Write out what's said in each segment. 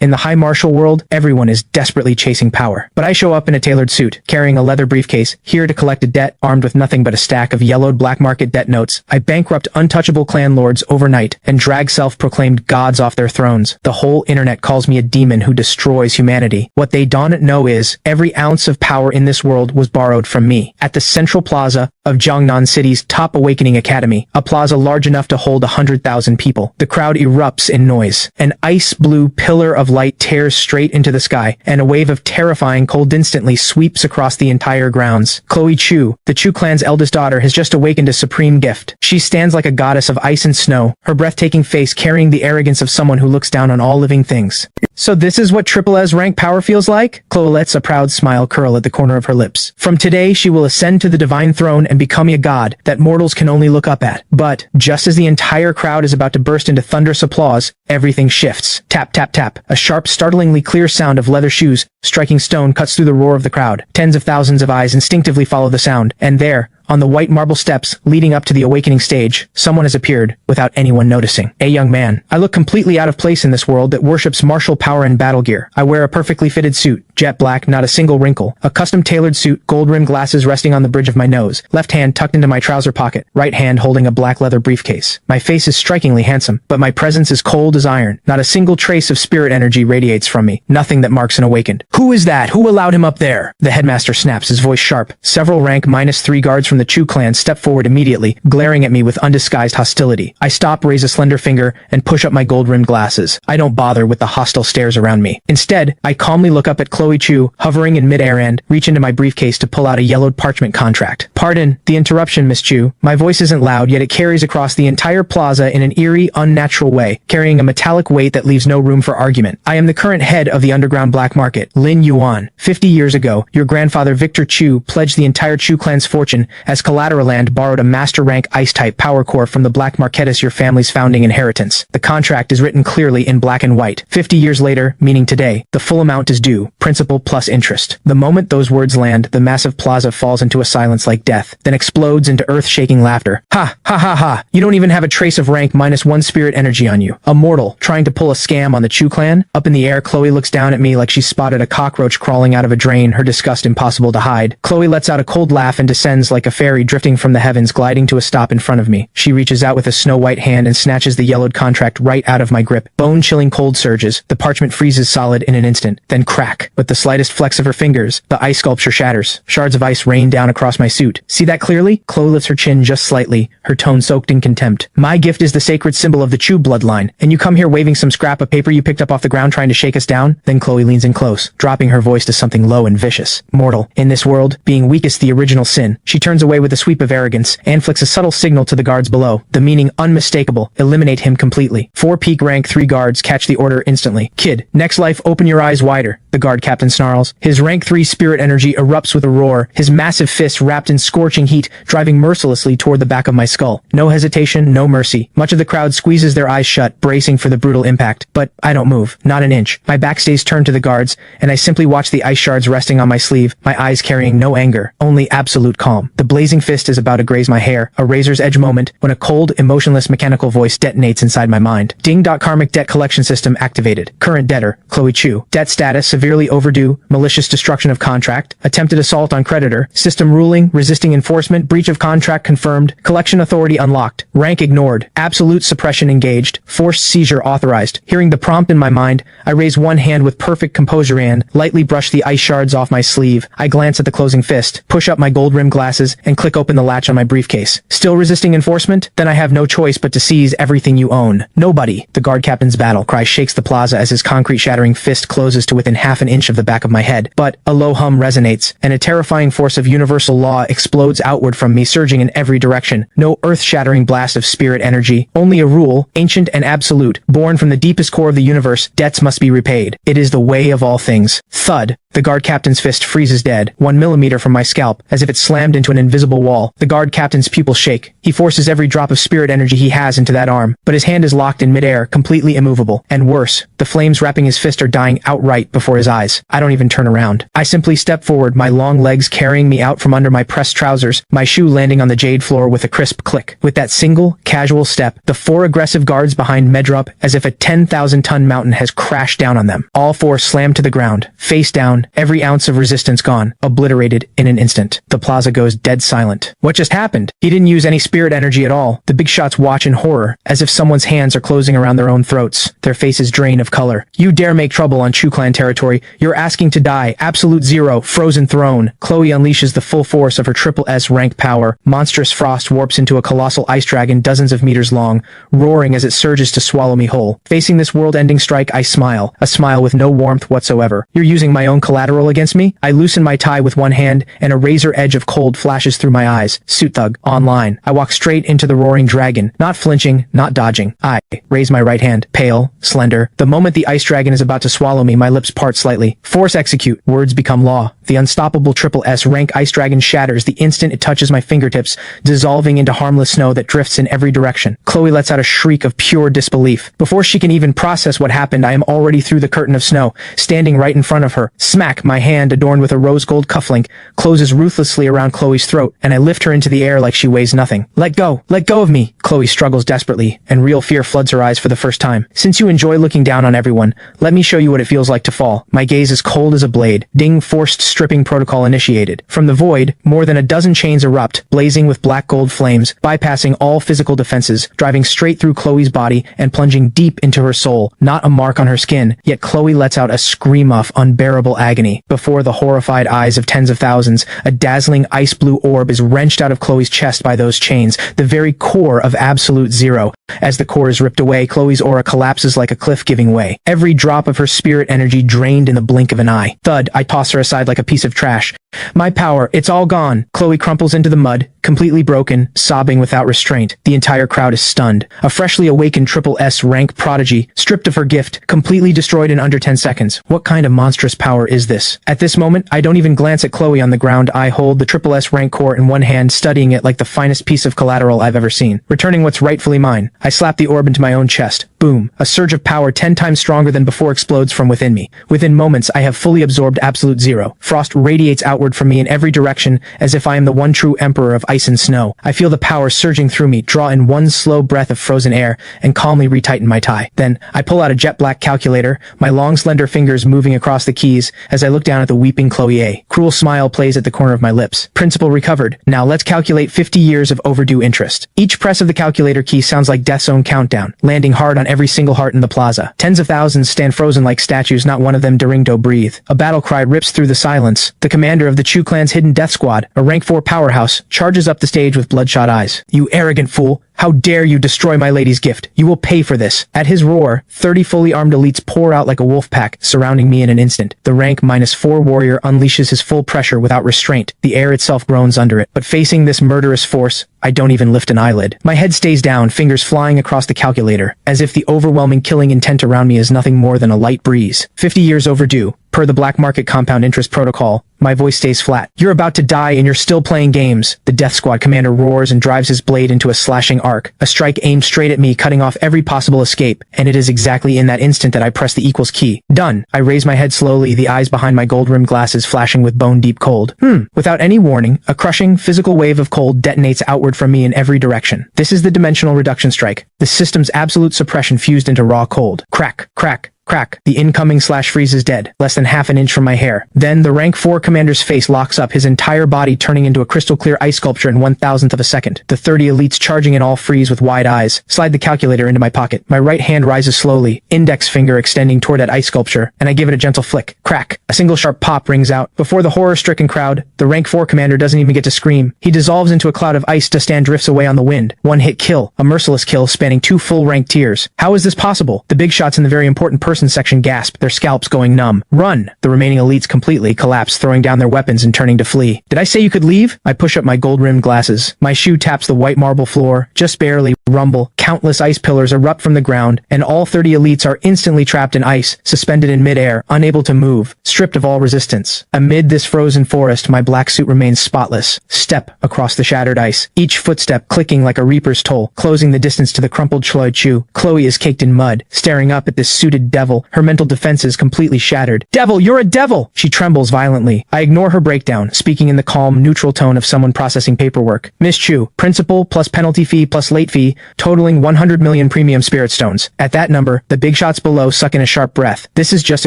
In the high martial world, everyone is desperately chasing power. But I show up in a tailored suit, carrying a leather briefcase, here to collect a debt, armed with nothing but a stack of yellowed black market debt notes. I bankrupt untouchable clan lords overnight and drag self-proclaimed gods off their thrones. The whole internet calls me a demon who destroys humanity. What they don't know is, every ounce of power in this world was borrowed from me. At the central plaza of Jiangnan City's top awakening academy, a plaza large enough to hold 100,000 people, the crowd erupts in noise. An ice-blue pillar of light tears straight into the sky, and a wave of terrifying cold instantly sweeps across the entire grounds. Chloe Chu, the Chu clan's eldest daughter, has just awakened a supreme gift. She stands like a goddess of ice and snow, her breathtaking face carrying the arrogance of someone who looks down on all living things. So this is what SSS-Rank power feels like? Chloe lets a proud smile curl at the corner of her lips. From today, she will ascend to the divine throne and become a god that mortals can only look up at. But, just as the entire crowd is about to burst into thunderous applause, everything shifts. Tap, tap, tap. A sharp, startlingly clear sound of leather shoes striking stone cuts through the roar of the crowd. Tens of thousands of eyes instinctively follow the sound, and there, on the white marble steps leading up to the awakening stage, someone has appeared without anyone noticing. A young man. I look completely out of place in this world that worships martial power and battle gear. I wear a perfectly fitted suit, jet black, not a single wrinkle. A custom-tailored suit, gold-rimmed glasses resting on the bridge of my nose, left hand tucked into my trouser pocket, right hand holding a black leather briefcase. My face is strikingly handsome, but my presence is cold as iron. Not a single trace of spirit energy radiates from me. Nothing that marks an awakened. Who is that? Who allowed him up there? The headmaster snaps, his voice sharp. Several rank -3 guards from the Chu clan step forward immediately, glaring at me with undisguised hostility. I stop, raise a slender finger, and push up my gold-rimmed glasses. I don't bother with the hostile stares around me. Instead, I calmly look up at Chloe Chu, hovering in midair, and reach into my briefcase to pull out a yellowed parchment contract. Pardon the interruption, Miss Chu. My voice isn't loud, yet it carries across the entire plaza in an eerie, unnatural way, carrying a metallic weight that leaves no room for argument. I am the current head of the underground black market, Lin Yuan. 50 years ago, your grandfather Victor Chu pledged the entire Chu clan's fortune as collateral and borrowed a master rank ice-type power core from the black marketus, your family's founding inheritance. The contract is written clearly in black and white. 50 years later, meaning today, the full amount is due, principal plus interest. The moment those words land, the massive plaza falls into a silence like death, then explodes into earth-shaking laughter. Ha, ha, ha, ha. You don't even have a trace of rank -1 spirit energy on you. A mortal, trying to pull a scam on the Chu clan? Up in the air, Chloe looks down at me like she spotted a cockroach crawling out of a drain, her disgust impossible to hide. Chloe lets out a cold laugh and descends like a fairy drifting from the heavens, gliding to a stop in front of me. She reaches out with a snow-white hand and snatches the yellowed contract right out of my grip. Bone-chilling cold surges. The parchment freezes solid in an instant. Then crack. With the slightest flex of her fingers, the ice sculpture shatters. Shards of ice rain down across my suit. See that clearly? Chloe lifts her chin just slightly, her tone soaked in contempt. My gift is the sacred symbol of the Chu bloodline, and you come here waving some scrap of paper you picked up off the ground trying to shake us down? Then Chloe leans in close, dropping her voice to something low and vicious. Mortal. In this world, being weak is the original sin. She turns away with a sweep of arrogance, and flicks a subtle signal to the guards below, the meaning unmistakable: eliminate him completely. 4 peak rank 3 guards catch the order instantly. Kid, next life open your eyes wider, the guard captain snarls. His rank 3 spirit energy erupts with a roar, his massive fist wrapped in scorching heat, driving mercilessly toward the back of my skull. No hesitation, no mercy. Much of the crowd squeezes their eyes shut, bracing for the brutal impact. But I don't move, not an inch. My back stays turned to the guards, and I simply watch the ice shards resting on my sleeve, my eyes carrying no anger, only absolute calm. The blazing fist is about to graze my hair, a razor's edge moment, when a cold, emotionless mechanical voice detonates inside my mind. Ding. Karmic debt collection system activated. Current debtor, Chloe Chu. Debt status, severely overdue, malicious destruction of contract, attempted assault on creditor, system ruling, resisting enforcement, breach of contract confirmed, collection authority unlocked, rank ignored, absolute suppression engaged, forced seizure authorized. Hearing the prompt in my mind, I raise one hand with perfect composure and lightly brush the ice shards off my sleeve. I glance at the closing fist, push up my gold-rimmed glasses, and click open the latch on my briefcase. Still resisting enforcement? Then I have no choice but to seize everything you own. Nobody. The guard captain's battle cry shakes the plaza as his concrete-shattering fist closes to within half an inch of the back of my head. But a low hum resonates, and a terrifying force of universal law explodes outward from me, surging in every direction. No earth-shattering blast of spirit energy, only a rule, ancient and absolute, born from the deepest core of the universe: debts must be repaid. It is the way of all things. Thud. The guard captain's fist freezes dead, 1 millimeter from my scalp, as if it slammed into an invisible wall. The guard captain's pupils shake. He forces every drop of spirit energy he has into that arm, but his hand is locked in midair, completely immovable. And worse, the flames wrapping his fist are dying outright before his eyes. I don't even turn around. I simply step forward, my long legs carrying me out from under my pressed trousers, my shoe landing on the jade floor with a crisp click. With that single, casual step, the 4 aggressive guards behind me drop as if a 10,000-ton mountain has crashed down on them. All 4 slammed to the ground, face down, every ounce of resistance gone, obliterated in an instant. The plaza goes dead silent. What just happened? He didn't use any spirit energy at all. The big shots watch in horror, as if someone's hands are closing around their own throats. Their faces drain of color. You dare make trouble on Chu Clan territory. You're asking to die. Absolute zero. Frozen throne. Chloe unleashes the full force of her SSS-Rank power. Monstrous frost warps into a colossal ice dragon dozens of meters long, roaring as it surges to swallow me whole. Facing this world-ending strike, I smile. A smile with no warmth whatsoever. You're using my own collateral against me? I loosen my tie with one hand, and a razor edge of cold flashes through my eyes. Suit thug. Online. I walk straight into the roaring dragon, not flinching, not dodging. I raise my right hand, pale, slender. The moment the ice dragon is about to swallow me, my lips part slightly. Force execute. Words become law. The unstoppable SSS-Rank ice dragon shatters the instant it touches my fingertips, dissolving into harmless snow that drifts in every direction. Chloe lets out a shriek of pure disbelief. Before she can even process what happened, I am already through the curtain of snow, standing right in front of her. Smack, my hand, adorned with a rose gold cufflink, closes ruthlessly around Chloe's throat, and I lift her into the air like she weighs nothing. Let go of me. Chloe struggles desperately, and real fear floods her eyes for the first time. Since you enjoy looking down on everyone, let me show you what it feels like to fall. My gaze is cold as a blade. Ding, forced stripping protocol initiated. From the void, more than a dozen chains erupt, blazing with black gold flames, bypassing all physical defenses, driving straight through Chloe's body and plunging deep into her soul. Not a mark on her skin, yet Chloe lets out a scream of unbearable agony. Before the horrified eyes of tens of thousands, a dazzling ice blue orb is wrenched out of Chloe's chest by those chains, the very core of absolute zero. As the core is ripped away, Chloe's aura collapses like a cliff giving way. Every drop of her spirit energy drained in the blink of an eye. Thud, I toss her aside like a piece of trash. My power, it's all gone. Chloe crumples into the mud, completely broken, sobbing without restraint. The entire crowd is stunned. A freshly awakened SSS-Rank prodigy, stripped of her gift, completely destroyed in under 10 seconds. What kind of monstrous power is this? At this moment, I don't even glance at Chloe on the ground. I hold the SSS-Rank core in one hand, studying it like the finest piece of collateral I've ever seen. Returning what's rightfully mine, I slap the orb into my own chest. Boom. A surge of power 10 times stronger than before explodes from within me. Within moments, I have fully absorbed absolute zero. Frost radiates outward from me in every direction, as if I am the one true emperor of ice and snow. I feel the power surging through me, draw in one slow breath of frozen air, and calmly retighten my tie. Then, I pull out a jet black calculator, my long slender fingers moving across the keys, as I look down at the weeping Chloe A. Cruel smile plays at the corner of my lips. Principal recovered. Now let's calculate 50 years of overdue interest. Each press of the calculator key sounds like Death's Own countdown, landing hard on every single heart in the plaza. Tens of thousands stand frozen like statues, not one of them daring to breathe. A battle cry rips through the silence. The commander of the Chu Clan's hidden death squad, a rank 4 powerhouse, charges up the stage with bloodshot eyes. You arrogant fool! How dare you destroy my lady's gift? You will pay for this. At his roar, 30 fully armed elites pour out like a wolf pack, surrounding me in an instant. The rank -4 warrior unleashes his full pressure without restraint. The air itself groans under it. But facing this murderous force, I don't even lift an eyelid. My head stays down, fingers flying across the calculator, as if the overwhelming killing intent around me is nothing more than a light breeze. 50 years overdue. Per the black market compound interest protocol, my voice stays flat. You're about to die and you're still playing games. The death squad commander roars and drives his blade into a slashing arc. A strike aimed straight at me, cutting off every possible escape. And it is exactly in that instant that I press the equals key. Done. I raise my head slowly, the eyes behind my gold-rimmed glasses flashing with bone-deep cold. Without any warning, a crushing, physical wave of cold detonates outward from me in every direction. This is the dimensional reduction strike. The system's absolute suppression fused into raw cold. Crack, crack. Crack. The incoming slash freeze is dead, less than half an inch from my hair. Then the rank 4 commander's face locks up, his entire body turning into a crystal clear ice sculpture in 1,000th of a second. The 30 elites charging in all freeze with wide eyes. Slide the calculator into my pocket. My right hand rises slowly, index finger extending toward that ice sculpture, and I give it a gentle flick. Crack. A single sharp pop rings out. Before the horror-stricken crowd, the rank 4 commander doesn't even get to scream. He dissolves into a cloud of ice dust and drifts away on the wind. One-hit kill. A merciless kill spanning 2 full rank tiers. How is this possible? The big shots in the very important person section gasp, their scalps going numb. Run! The remaining elites completely collapse, throwing down their weapons and turning to flee. Did I say you could leave? I push up my gold-rimmed glasses. My shoe taps the white marble floor, just barely, rumble, countless ice pillars erupt from the ground, and all 30 elites are instantly trapped in ice, suspended in midair, unable to move, stripped of all resistance. Amid this frozen forest, my black suit remains spotless. Step across the shattered ice, each footstep clicking like a reaper's toll, closing the distance to the crumpled Chu. Chloe is caked in mud, staring up at this suited devil, her mental defenses completely shattered. Devil, you're a devil! She trembles violently. I ignore her breakdown, speaking in the calm, neutral tone of someone processing paperwork. Miss Chu, principal plus penalty fee plus late fee, totaling 100 million premium spirit stones. At that number, the big shots below suck in a sharp breath. This is just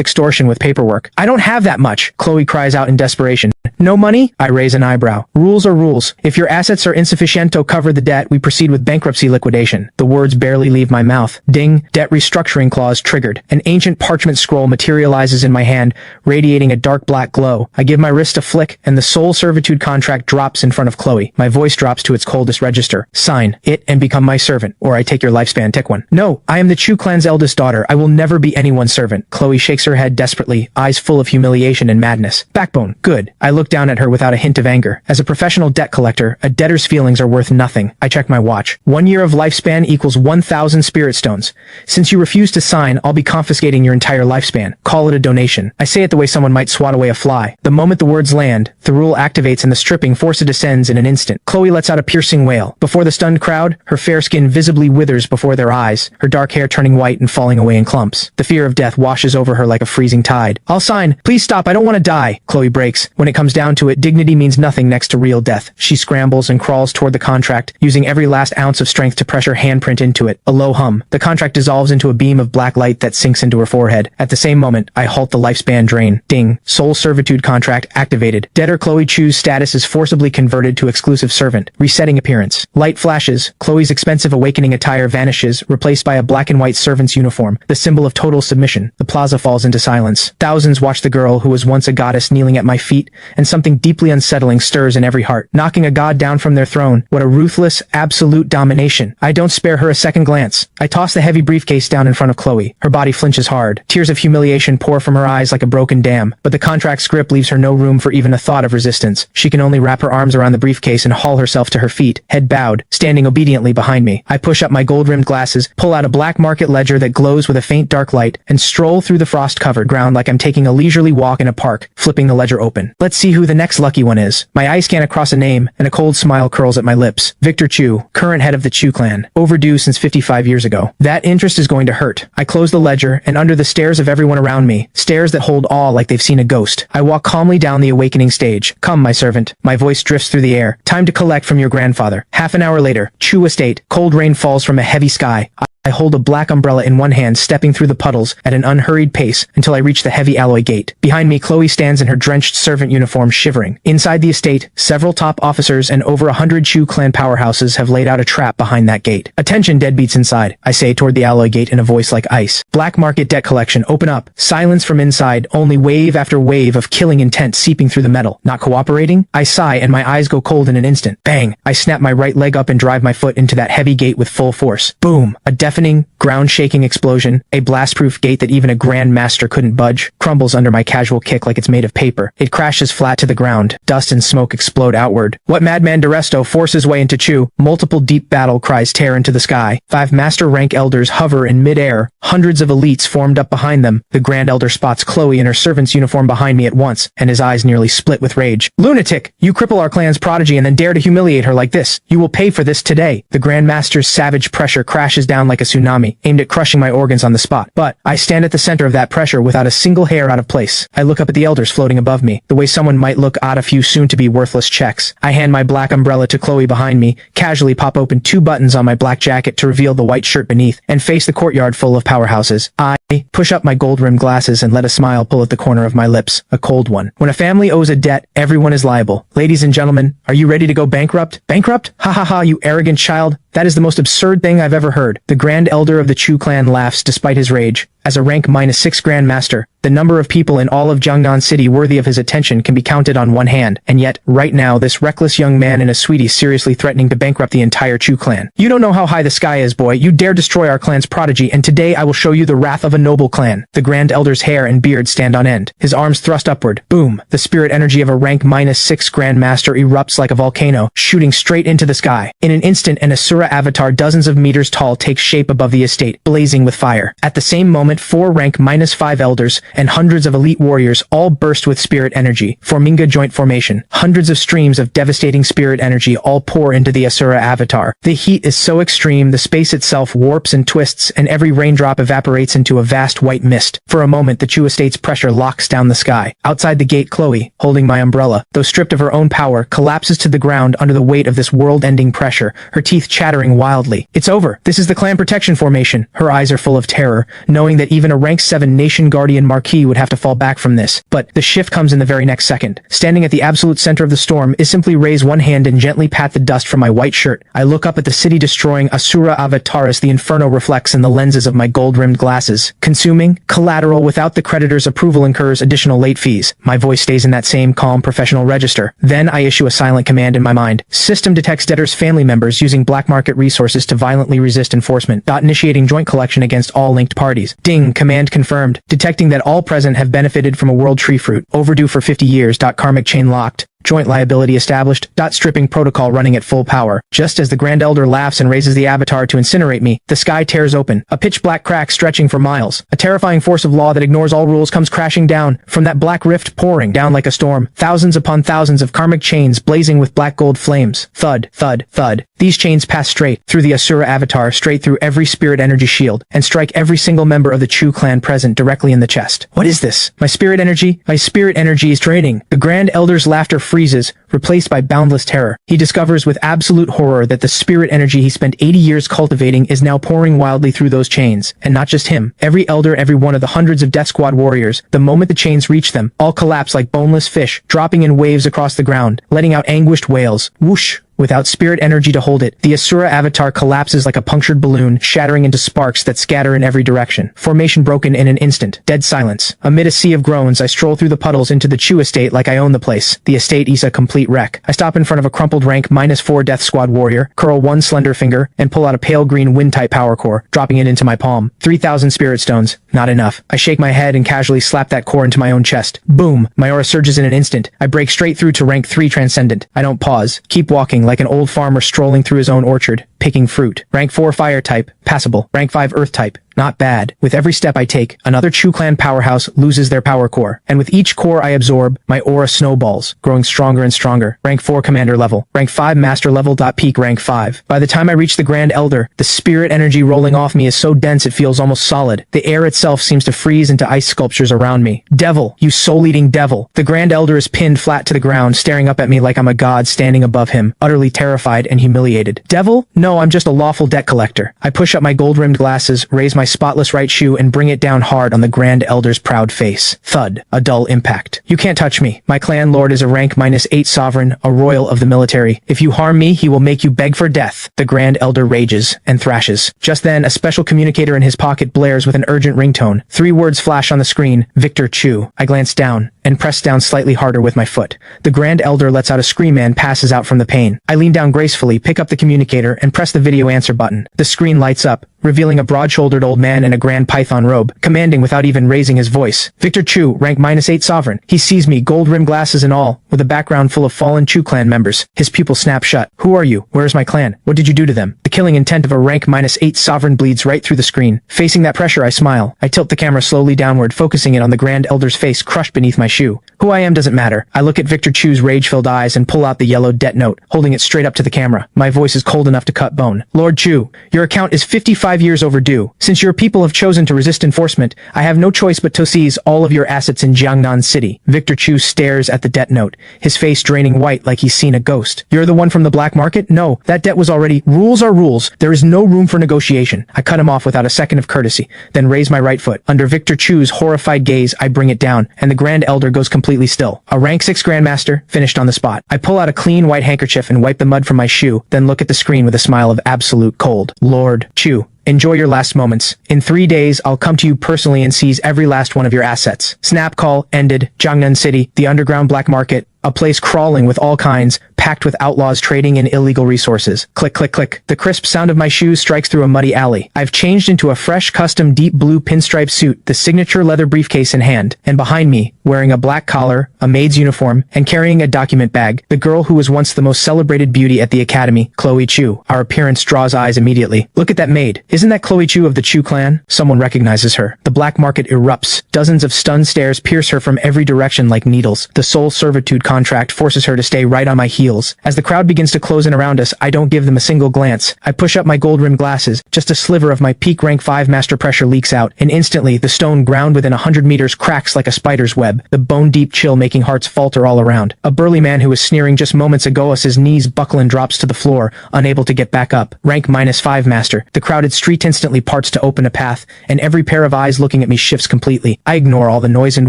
extortion with paperwork. I don't have that much, Chloe cries out in desperation. No money? I raise an eyebrow. Rules are rules. If your assets are insufficient to cover the debt, we proceed with bankruptcy liquidation. The words barely leave my mouth. Ding, debt restructuring clause triggered. An ancient parchment scroll materializes in my hand, radiating a dark black glow. I give my wrist a flick, and the soul servitude contract drops in front of Chloe. My voice drops to its coldest register. Sign it and become my servant, or I take your lifespan, tick one. No, I am the Chu clan's eldest daughter. I will never be anyone's servant. Chloe shakes her head desperately, eyes full of humiliation and madness. Backbone, good. I look down at her without a hint of anger. As a professional debt collector, a debtor's feelings are worth nothing. I check my watch. 1 year of lifespan equals 1,000 spirit stones. Since you refuse to sign, I'll be confiscating your entire lifespan. Call it a donation. I say it the way someone might swat away a fly. The moment the words land, the rule activates and the stripping force descends in an instant. Chloe lets out a piercing wail. Before the stunned crowd, her fair skin visibly withers before their eyes, her dark hair turning white and falling away in clumps. The fear of death washes over her like a freezing tide. I'll sign. Please stop. I don't want to die. Chloe breaks. When it comes down to it, dignity means nothing next to real death. She scrambles and crawls toward the contract, using every last ounce of strength to press her handprint into it. A low hum. The contract dissolves into a beam of black light that sinks into her forehead. At the same moment, I halt the lifespan drain. Ding. Soul servitude contract activated. Debtor Chloe Chu's status is forcibly converted to exclusive servant. Resetting appearance. Light flashes. Chloe's expensive awakening attire vanishes, replaced by a black and white servant's uniform, the symbol of total submission. The plaza falls into silence. Thousands watch the girl who was once a goddess kneeling at my feet, and something deeply unsettling stirs in every heart. Knocking a god down from their throne. What a ruthless, absolute domination. I don't spare her a second glance. I toss the heavy briefcase down in front of Chloe. Her body flinches hard. Tears of humiliation pour from her eyes like a broken dam, but the contract's grip leaves her no room for even a thought of resistance. She can only wrap her arms around the briefcase and haul herself to her feet, head bowed, standing obediently behind me. I push up my gold-rimmed glasses, pull out a black market ledger that glows with a faint dark light, and stroll through the frost-covered ground like I'm taking a leisurely walk in a park, flipping the ledger open. Let's see who the next lucky one is. My eyes scan across a name, and a cold smile curls at my lips. Victor Chu, current head of the Chu clan. Overdue since 55 years ago. That interest is going to hurt. I close the ledger, and under the stares of everyone around me, stares that hold awe like they've seen a ghost, I walk calmly down the awakening stage. Come, my servant. My voice drifts through the air. Time to collect from your grandfather. Half an hour later, Chu estate. Cold rain falls from a heavy sky. I hold a black umbrella in one hand, stepping through the puddles at an unhurried pace until I reach the heavy alloy gate. Behind me, Chloe stands in her drenched servant uniform, shivering. Inside the estate, several top officers and over 100 Chu clan powerhouses have laid out a trap behind that gate. Attention, deadbeats inside, I say toward the alloy gate in a voice like ice. Black market debt collection, open up. Silence from inside, only wave after wave of killing intent seeping through the metal. Not cooperating? I sigh and my eyes go cold in an instant. Bang! I snap my right leg up and drive my foot into that heavy gate with full force. Boom! A deafening, ground-shaking explosion, a blast-proof gate that even a Grand Master couldn't budge, crumbles under my casual kick like it's made of paper. It crashes flat to the ground. Dust and smoke explode outward. What madman D'Aresto forces his way into Chu? Multiple deep battle cries tear into the sky. 5 Master Rank elders hover in mid-air. Hundreds of elites formed up behind them. The Grand Elder spots Chloe in her servant's uniform behind me at once, and his eyes nearly split with rage. Lunatic! You cripple our clan's prodigy and then dare to humiliate her like this. You will pay for this today. The Grand Master's savage pressure crashes down like a tsunami, aimed at crushing my organs on the spot. But I stand at the center of that pressure without a single hair out of place. I look up at the elders floating above me, the way someone might look at a few soon-to-be worthless checks. I hand my black umbrella to Chloe behind me, casually pop open 2 buttons on my black jacket to reveal the white shirt beneath, and face the courtyard full of powerhouses. I push up my gold-rimmed glasses and let a smile pull at the corner of my lips, a cold one. When a family owes a debt, everyone is liable. Ladies and gentlemen, are you ready to go bankrupt? Bankrupt? Ha ha ha, you arrogant child. That is the most absurd thing I've ever heard. The Grand Elder of the Chu clan laughs despite his rage. As a rank -6 Grandmaster, the number of people in all of Jiangnan City worthy of his attention can be counted on one hand, and yet, right now, this reckless young man in a sweatie is seriously threatening to bankrupt the entire Chu clan. You don't know how high the sky is, boy. You dare destroy our clan's prodigy, and today I will show you the wrath of a noble clan. The Grand Elder's hair and beard stand on end, his arms thrust upward. Boom! The spirit energy of a rank -6 Grandmaster erupts like a volcano, shooting straight into the sky. In an instant, an Asura avatar dozens of meters tall takes shape above the estate, blazing with fire. At the same moment, 4 rank -5 elders and hundreds of elite warriors all burst with spirit energy, forming a joint formation. Hundreds of streams of devastating spirit energy all pour into the Asura avatar. The heat is so extreme, the space itself warps and twists, and every raindrop evaporates into a vast white mist. For a moment, the Chu estate's pressure locks down the sky. Outside the gate, Chloe, holding my umbrella, though stripped of her own power, collapses to the ground under the weight of this world-ending pressure, her teeth chattering wildly. It's over. This is the clan protection formation. Her eyes are full of terror, knowing that even a rank 7 nation guardian marquis would have to fall back from this. But the shift comes in the very next second. Standing at the absolute center of the storm is simply raise one hand and gently pat the dust from my white shirt. I look up at the city-destroying Asura avatar as the inferno reflects in the lenses of my gold-rimmed glasses. Consuming, collateral without the creditor's approval incurs additional late fees. My voice stays in that same calm professional register. Then I issue a silent command in my mind. System detects debtor's family members using black market resources to violently resist enforcement. Initiating joint collection against all linked parties. Ding, command confirmed. Detecting that all present have benefited from a world tree fruit. Overdue for 50 years. Karmic chain locked. Joint liability established. Stripping protocol running at full power. Just as the Grand Elder laughs and raises the avatar to incinerate me, the sky tears open. A pitch-black crack stretching for miles. A terrifying force of law that ignores all rules comes crashing down. From that black rift pouring down like a storm. Thousands upon thousands of karmic chains blazing with black gold flames. Thud, thud, thud. These chains pass straight through the Asura avatar, straight through every spirit energy shield, and strike every single member of the Chu clan present directly in the chest. What is this? My spirit energy is draining. The Grand Elder's laughter freezes, replaced by boundless terror. He discovers with absolute horror that the spirit energy he spent 80 years cultivating is now pouring wildly through those chains. And not just him. Every elder, every one of the hundreds of Death Squad warriors, the moment the chains reach them, all collapse like boneless fish, dropping in waves across the ground, letting out anguished wails. Whoosh! Without spirit energy to hold it, the Asura avatar collapses like a punctured balloon, shattering into sparks that scatter in every direction. Formation broken in an instant. Dead silence. Amid a sea of groans, I stroll through the puddles into the Chu estate like I own the place. The estate is a complete wreck. I stop in front of a crumpled rank -4 Death Squad warrior, curl one slender finger, and pull out a pale green wind-type power core, dropping it into my palm. 3,000 spirit stones. Not enough. I shake my head and casually slap that core into my own chest. Boom! My aura surges in an instant. I break straight through to rank 3 Transcendent. I don't pause. Keep walking like an old farmer strolling through his own orchard, picking fruit. Rank 4 Fire type, passable. Rank 5 Earth type, not bad. With every step I take, another Chu clan powerhouse loses their power core. And with each core I absorb, my aura snowballs, growing stronger and stronger. Rank 4 Commander level. Rank 5 Master level. Peak rank 5. By the time I reach the Grand Elder, the spirit energy rolling off me is so dense it feels almost solid. The air itself seems to freeze into ice sculptures around me. Devil, you soul-eating devil. The Grand Elder is pinned flat to the ground, staring up at me like I'm a god standing above him, utterly terrified and humiliated. Devil? No, I'm just a lawful debt collector. I push up my gold-rimmed glasses, raise my spotless right shoe, and bring it down hard on the Grand Elder's proud face. Thud. A dull impact. You can't touch me. My clan lord is a rank -8 sovereign, a royal of the military. If you harm me, he will make you beg for death. The Grand Elder rages and thrashes. Just then, a special communicator in his pocket blares with an urgent ringtone. 3 words flash on the screen. Victor Chu. I glance down and press down slightly harder with my foot. The Grand Elder lets out a scream and passes out from the pain. I lean down gracefully, pick up the communicator, and press the video answer button. The screen lights up, revealing a broad-shouldered old man in a grand python robe, commanding without even raising his voice. Victor Chu, rank -8 sovereign. He sees me, gold-rimmed glasses and all, with a background full of fallen Chu clan members. His pupils snap shut. Who are you? Where is my clan? What did you do to them? The killing intent of a rank -8 sovereign bleeds right through the screen. Facing that pressure, I smile. I tilt the camera slowly downward, focusing it on the Grand Elder's face crushed beneath my shoe. Who I am doesn't matter. I look at Victor Chu's rage-filled eyes and pull out the yellow debt note, holding it straight up to the camera. My voice is cold enough to cut bone. Lord Chu, your account is 55 years overdue. Since your people have chosen to resist enforcement, I have no choice but to seize all of your assets in Jiangnan City. Victor Chu stares at the debt note, his face draining white like he's seen a ghost. You're the one from the black market? No, that debt was already... Rules are rules. There is no room for negotiation. I cut him off without a second of courtesy, then raise my right foot. Under Victor Chu's horrified gaze, I bring it down, and the Grand Elder goes completely still. A rank 6 Grandmaster, finished on the spot. I pull out a clean white handkerchief and wipe the mud from my shoe, then look at the screen with a smile of absolute cold. Lord Chu, Enjoy your last moments. In 3 days, I'll come to you personally and seize every last one of your assets. Snap call ended. Jiangnan City, the underground black market. A place crawling with all kinds, packed with outlaws trading in illegal resources. Click, click, click. The crisp sound of my shoes strikes through a muddy alley. I've changed into a fresh, custom deep blue pinstripe suit, the signature leather briefcase in hand. And behind me, wearing a black collar, a maid's uniform, and carrying a document bag, the girl who was once the most celebrated beauty at the academy, Chloe Chu. Our appearance draws eyes immediately. Look at that maid. Isn't that Chloe Chu of the Chu clan? Someone recognizes her. The black market erupts. Dozens of stunned stares pierce her from every direction like needles. The soul servitude contract forces her to stay right on my heels. As the crowd begins to close in around us, I don't give them a single glance. I push up my gold-rimmed glasses. Just a sliver of my peak rank 5 master pressure leaks out, and instantly, the stone ground within 100 meters cracks like a spider's web, the bone-deep chill making hearts falter all around. A burly man who was sneering just moments ago as his knees buckle and drops to the floor, unable to get back up. Rank -5 master. The crowded street instantly parts to open a path, and every pair of eyes looking at me shifts completely. I ignore all the noise and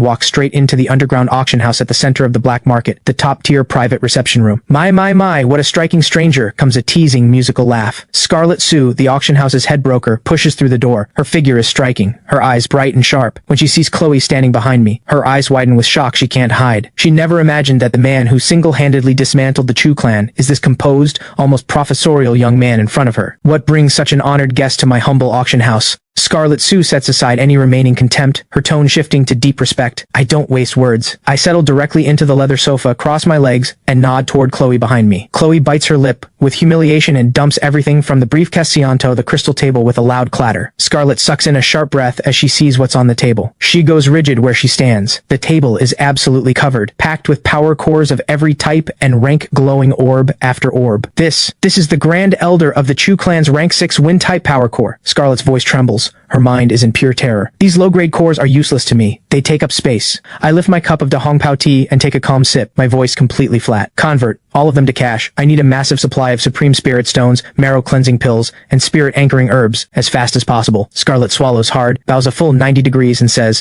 walk straight into the underground auction house at the center of the black market, the top-tier private reception room. My, what a striking stranger, comes a teasing musical laugh. Scarlet Sue, the auction house's head broker, pushes through the door. Her figure is striking, her eyes bright and sharp. When she sees Chloe standing behind me, her eyes widen with shock she can't hide. She never imagined that the man who single-handedly dismantled the Chu clan is this composed, almost professorial young man in front of her. What brings such an honored guest to my humble auction house? Scarlet Sue sets aside any remaining contempt, her tone shifting to deep respect. I don't waste words. I settle directly into the leather sofa, cross my legs, and nod toward Chloe behind me. Chloe bites her lip with humiliation and dumps everything from the briefcase onto the crystal table with a loud clatter. Scarlet sucks in a sharp breath as she sees what's on the table. She goes rigid where she stands. The table is absolutely covered, packed with power cores of every type and rank glowing orb after orb. This is the Grand Elder of the Chu clan's rank 6 wind-type power core. Scarlet's voice trembles. Her mind is in pure terror. These low-grade cores are useless to me. They take up space. I lift my cup of Da Hong Pao tea and take a calm sip, my voice completely flat. Convert all of them to cash. I need a massive supply of supreme spirit stones, marrow cleansing pills, and spirit anchoring herbs as fast as possible. Scarlet swallows hard, bows a full 90 degrees and says,